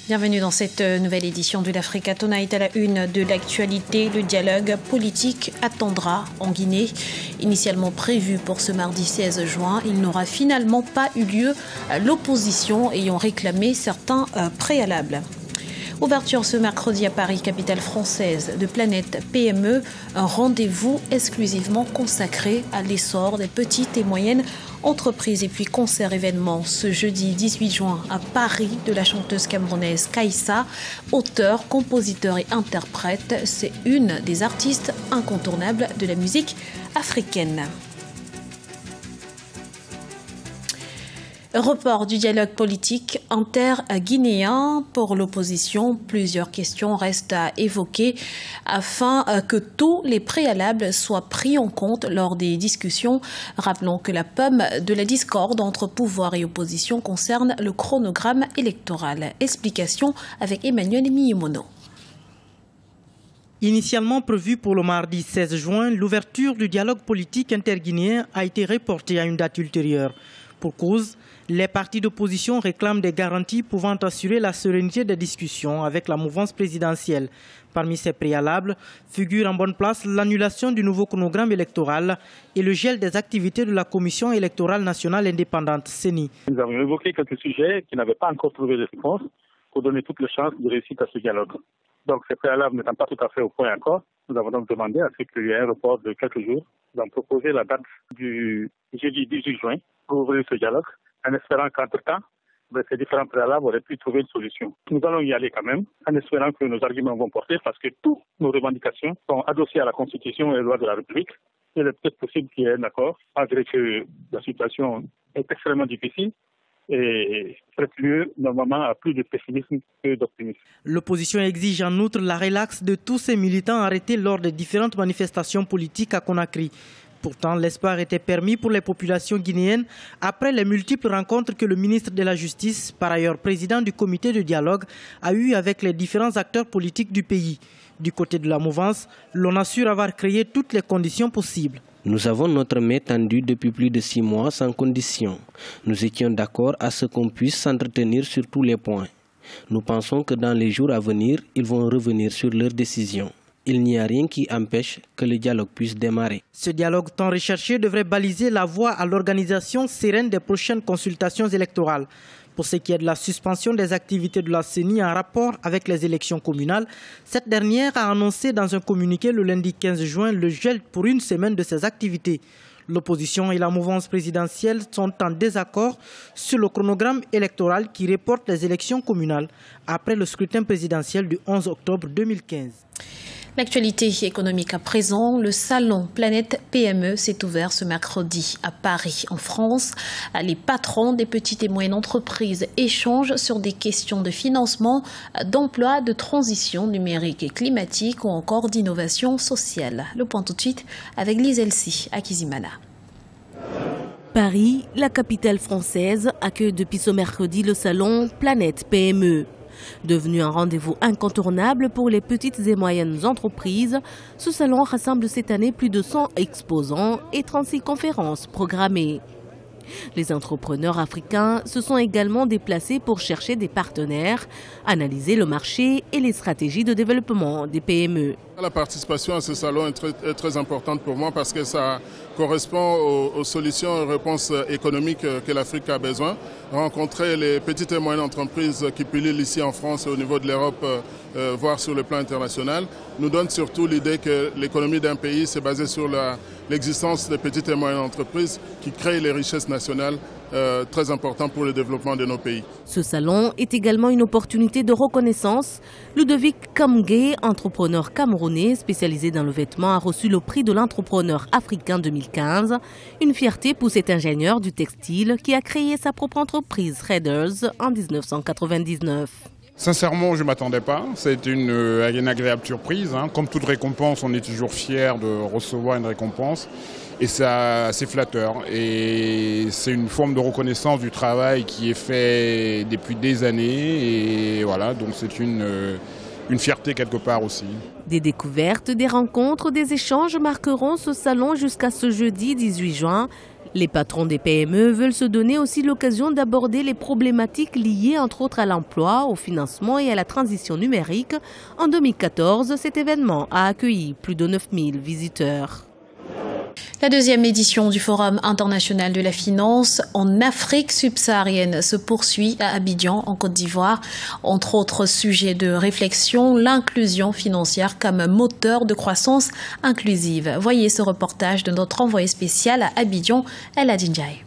Bienvenue dans cette nouvelle édition de l'Africa Tonight. À la une de l'actualité, le dialogue politique attendra en Guinée. Initialement prévu pour ce mardi 16 juin, il n'aura finalement pas eu lieu, l'opposition ayant réclamé certains préalables. Ouverture ce mercredi à Paris, capitale française de Planète PME, un rendez-vous exclusivement consacré à l'essor des petites et moyennes entreprises. Et puis concert événement ce jeudi 18 juin à Paris de la chanteuse camerounaise Kaïssa, auteur, compositeur et interprète. C'est une des artistes incontournables de la musique africaine. Report du dialogue politique inter-guinéen pour l'opposition. Plusieurs questions restent à évoquer afin que tous les préalables soient pris en compte lors des discussions. Rappelons que la pomme de la discorde entre pouvoir et opposition concerne le chronogramme électoral. Explication avec Emmanuel Miyimono. Initialement prévue pour le mardi 16 juin, l'ouverture du dialogue politique interguinéen a été reportée à une date ultérieure. Pour cause, les partis d'opposition réclament des garanties pouvant assurer la sérénité des discussions avec la mouvance présidentielle. Parmi ces préalables figurent en bonne place l'annulation du nouveau chronogramme électoral et le gel des activités de la Commission électorale nationale indépendante, CENI. Nous avons évoqué quelques sujets qui n'avaient pas encore trouvé de réponse pour donner toutes les chances de réussite à ce dialogue. Donc ces préalables n'étant pas tout à fait au point encore, nous avons donc demandé à ce qu'il y ait un report de quelques jours. Nous avons proposé la date du jeudi 18 juin pour ouvrir ce dialogue, en espérant qu'entre-temps, ces différents préalables auraient pu trouver une solution. Nous allons y aller quand même, en espérant que nos arguments vont porter, parce que toutes nos revendications sont adossées à la Constitution et aux lois de la République. Il est peut-être possible qu'il y ait un accord, malgré que la situation est extrêmement difficile et prête lieu normalement à plus de pessimisme que d'optimisme. L'opposition exige en outre la relaxe de tous ces militants arrêtés lors des différentes manifestations politiques à Conakry. Pourtant, l'espoir était permis pour les populations guinéennes après les multiples rencontres que le ministre de la Justice, par ailleurs président du comité de dialogue, a eues avec les différents acteurs politiques du pays. Du côté de la mouvance, l'on assure avoir créé toutes les conditions possibles. Nous avons notre main tendue depuis plus de 6 mois sans condition. Nous étions d'accord à ce qu'on puisse s'entretenir sur tous les points. Nous pensons que dans les jours à venir, ils vont revenir sur leurs décisions. Il n'y a rien qui empêche que le dialogue puisse démarrer. Ce dialogue tant recherché devrait baliser la voie à l'organisation sereine des prochaines consultations électorales. Pour ce qui est de la suspension des activités de la CENI en rapport avec les élections communales, cette dernière a annoncé dans un communiqué le lundi 15 juin le gel pour une semaine de ces activités. L'opposition et la mouvance présidentielle sont en désaccord sur le chronogramme électoral qui reporte les élections communales après le scrutin présidentiel du 11 octobre 2015. L'actualité économique à présent, le salon Planète PME s'est ouvert ce mercredi à Paris, en France. Les patrons des petites et moyennes entreprises échangent sur des questions de financement, d'emploi, de transition numérique et climatique ou encore d'innovation sociale. Le point tout de suite avec Lise Elsie à Kizimana. Paris, la capitale française, accueille depuis ce mercredi le salon Planète PME. Devenu un rendez-vous incontournable pour les petites et moyennes entreprises, ce salon rassemble cette année plus de 100 exposants et 36 conférences programmées. Les entrepreneurs africains se sont également déplacés pour chercher des partenaires, analyser le marché et les stratégies de développement des PME. La participation à ce salon est très importante pour moi parce que ça correspond aux solutions et réponses économiques que l'Afrique a besoin. Rencontrer les petites et moyennes entreprises qui pullulent ici en France et au niveau de l'Europe, voire sur le plan international, nous donne surtout l'idée que l'économie d'un pays c'est basé sur l'existence des petites et moyennes entreprises qui créent les richesses nationales très importantes pour le développement de nos pays. Ce salon est également une opportunité de reconnaissance. Ludovic Kamge, entrepreneur camerounais spécialisé dans le vêtement, a reçu le prix de l'entrepreneur africain 2015. Une fierté pour cet ingénieur du textile qui a créé sa propre entreprise Threaders en 1999. Sincèrement, je ne m'attendais pas. C'est une agréable surprise. Comme toute récompense, on est toujours fier de recevoir une récompense. Et c'est assez flatteur. Et c'est une forme de reconnaissance du travail qui est fait depuis des années. Et voilà, donc c'est une fierté quelque part aussi. Des découvertes, des rencontres, des échanges marqueront ce salon jusqu'à ce jeudi 18 juin. Les patrons des PME veulent se donner aussi l'occasion d'aborder les problématiques liées entre autres à l'emploi, au financement et à la transition numérique. En 2014, cet événement a accueilli plus de 9000 visiteurs. La deuxième édition du Forum international de la finance en Afrique subsaharienne se poursuit à Abidjan, en Côte d'Ivoire. Entre autres sujets de réflexion, l'inclusion financière comme moteur de croissance inclusive. Voyez ce reportage de notre envoyé spécial à Abidjan, El Adinjaï.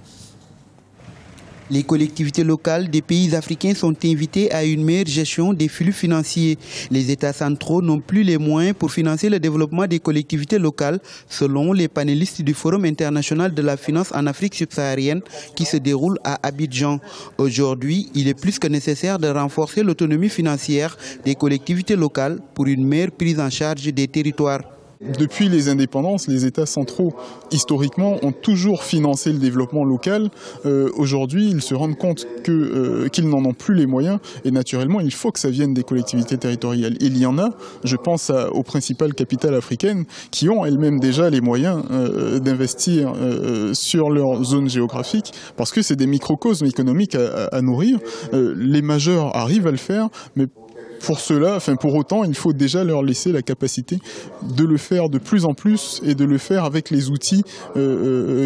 Les collectivités locales des pays africains sont invitées à une meilleure gestion des flux financiers. Les États centraux n'ont plus les moyens pour financer le développement des collectivités locales, selon les panélistes du Forum international de la finance en Afrique subsaharienne qui se déroule à Abidjan. Aujourd'hui, il est plus que nécessaire de renforcer l'autonomie financière des collectivités locales pour une meilleure prise en charge des territoires. Depuis les indépendances, les États centraux, historiquement, ont toujours financé le développement local. Aujourd'hui, ils se rendent compte qu'ils n'en ont plus les moyens et naturellement, il faut que ça vienne des collectivités territoriales. Il y en a, je pense aux principales capitales africaines, qui ont elles-mêmes déjà les moyens d'investir sur leur zone géographique parce que c'est des microcosmes économiques à nourrir. Les majeurs arrivent à le faire, mais pour cela, pour autant, il faut déjà leur laisser la capacité de le faire de plus en plus et de le faire avec les outils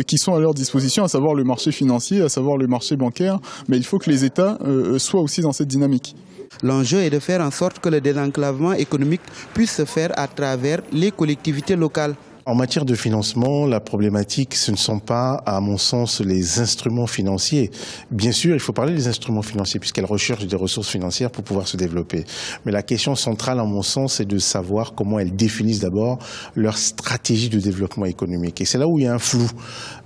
qui sont à leur disposition, à savoir le marché financier, à savoir le marché bancaire. Mais il faut que les États soient aussi dans cette dynamique. L'enjeu est de faire en sorte que le désenclavement économique puisse se faire à travers les collectivités locales. En matière de financement, la problématique, ce ne sont pas, à mon sens, les instruments financiers. Bien sûr, il faut parler des instruments financiers puisqu'elles recherchent des ressources financières pour pouvoir se développer. Mais la question centrale, à mon sens, c'est de savoir comment elles définissent d'abord leur stratégie de développement économique. Et c'est là où il y a un flou.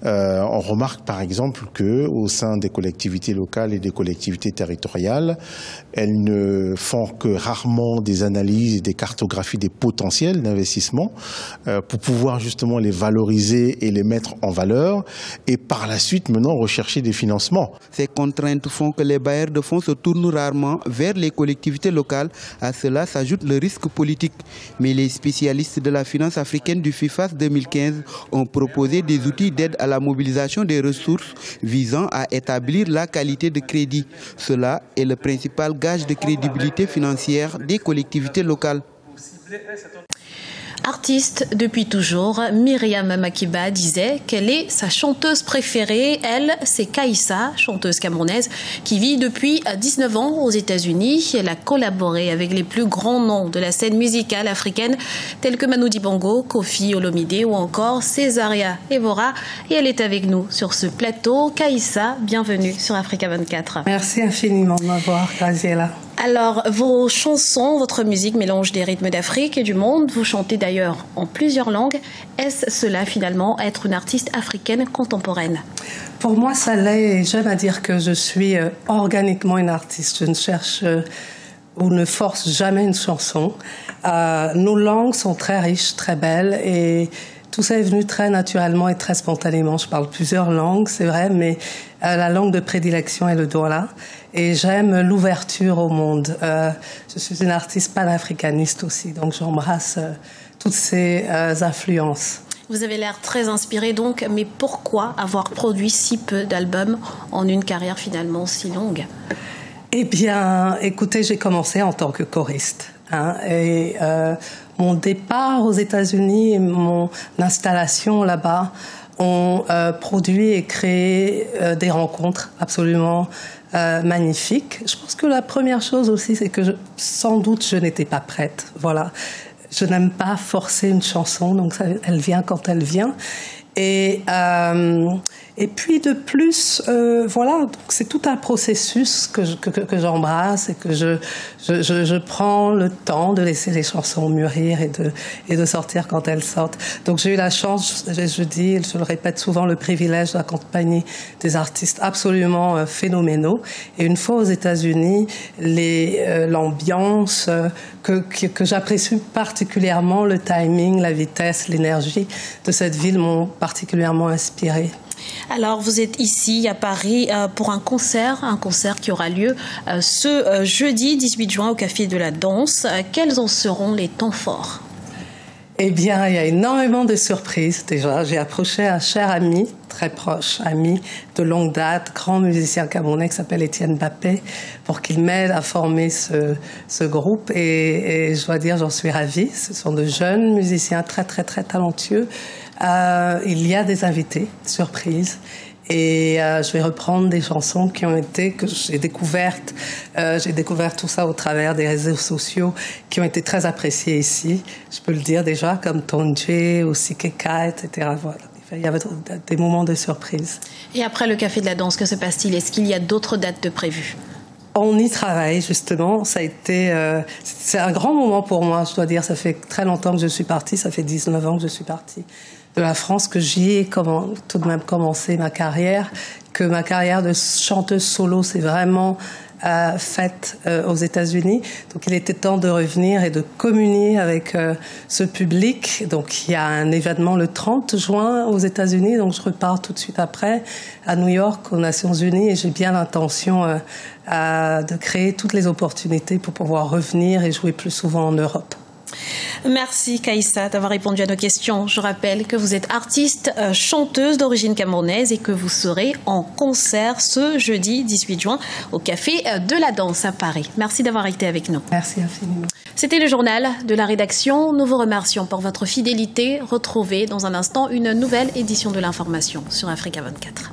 On remarque, par exemple, qu'au sein des collectivités locales et des collectivités territoriales, elles ne font que rarement des analyses et des cartographies des potentiels d'investissement pour pouvoir justement les valoriser et les mettre en valeur et par la suite maintenant rechercher des financements. Ces contraintes font que les bailleurs de fonds se tournent rarement vers les collectivités locales. À cela s'ajoute le risque politique. Mais les spécialistes de la finance africaine du FIFAS 2015 ont proposé des outils d'aide à la mobilisation des ressources visant à établir la qualité de crédit. Cela est le principal gage de crédibilité financière des collectivités locales. Artiste depuis toujours, Myriam Makeba disait qu'elle est sa chanteuse préférée. Elle, c'est Kaïssa, chanteuse camerounaise, qui vit depuis 19 ans aux États-Unis. Elle a collaboré avec les plus grands noms de la scène musicale africaine, tels que Manu Dibango, Koffi Olomide ou encore Césaria Evora. Et elle est avec nous sur ce plateau. Kaïssa, bienvenue sur Africa 24. Merci infiniment de m'avoir, Graziella. Alors, vos chansons, votre musique mélange des rythmes d'Afrique et du monde. Vous chantez d'ailleurs en plusieurs langues. Est-ce cela finalement, être une artiste africaine contemporaine? Pour moi, ça l'est. J'aime à dire que je suis organiquement une artiste. Je ne cherche ou ne force jamais une chanson. Nos langues sont très riches, très belles et tout ça est venu très naturellement et très spontanément. Je parle plusieurs langues, c'est vrai, mais la langue de prédilection est le Douala. Et j'aime l'ouverture au monde. Je suis une artiste panafricaniste aussi, donc j'embrasse toutes ces influences. Vous avez l'air très inspirée donc, mais pourquoi avoir produit si peu d'albums en une carrière finalement si longue? Eh bien, écoutez, j'ai commencé en tant que choriste. Et mon départ aux États-Unis et mon installation là-bas ont produit et créé des rencontres absolument magnifiques. Je pense que la première chose aussi, c'est que sans doute je n'étais pas prête. Voilà, je n'aime pas forcer une chanson, donc elle vient quand elle vient. Et puis de plus, voilà, donc c'est tout un processus que j'embrasse et que je prends le temps de laisser les chansons mûrir et de sortir quand elles sortent. Donc j'ai eu la chance, je le répète souvent, le privilège d'accompagner des artistes absolument phénoménaux. Et une fois aux États-Unis, l'ambiance que j'apprécie particulièrement, le timing, la vitesse, l'énergie de cette ville m'ont particulièrement inspirée. Alors, vous êtes ici à Paris pour un concert qui aura lieu ce jeudi 18 juin au Café de la Danse. Quels en seront les temps forts? Eh bien, il y a énormément de surprises déjà. J'ai approché un cher ami très proche, ami de longue date, grand musicien camerounais qui s'appelle Étienne Bappé, pour qu'il m'aide à former ce groupe. Et je dois dire, j'en suis ravie. Ce sont de jeunes musiciens très, très, très talentueux. Il y a des invités, surprise. Et je vais reprendre des chansons que j'ai découvertes. J'ai découvert tout ça au travers des réseaux sociaux qui ont été très appréciés ici. Je peux le dire déjà, comme Tonje ou Sikeka, etc. Voilà. Il y avait des moments de surprise. Et après le Café de la Danse, que se passe-t-il? Est-ce qu'il y a d'autres dates de prévues? On y travaille, justement. Ça a été, c'est un grand moment pour moi, je dois dire. Ça fait très longtemps que je suis partie. Ça fait 19 ans que je suis partie de la France, que j'y ai tout de même commencé ma carrière, que ma carrière de chanteuse solo s'est vraiment faite aux États-Unis. Donc il était temps de revenir et de communier avec ce public. Donc il y a un événement le 30 juin aux États-Unis, donc je repars tout de suite après à New York, aux Nations Unies, et j'ai bien l'intention de créer toutes les opportunités pour pouvoir revenir et jouer plus souvent en Europe. Merci Kaïssa d'avoir répondu à nos questions. Je rappelle que vous êtes artiste, chanteuse d'origine camerounaise et que vous serez en concert ce jeudi 18 juin au Café de la Danse à Paris. Merci d'avoir été avec nous. Merci infiniment. C'était le journal de la rédaction. Nous vous remercions pour votre fidélité. Retrouvez dans un instant une nouvelle édition de l'information sur Africa 24.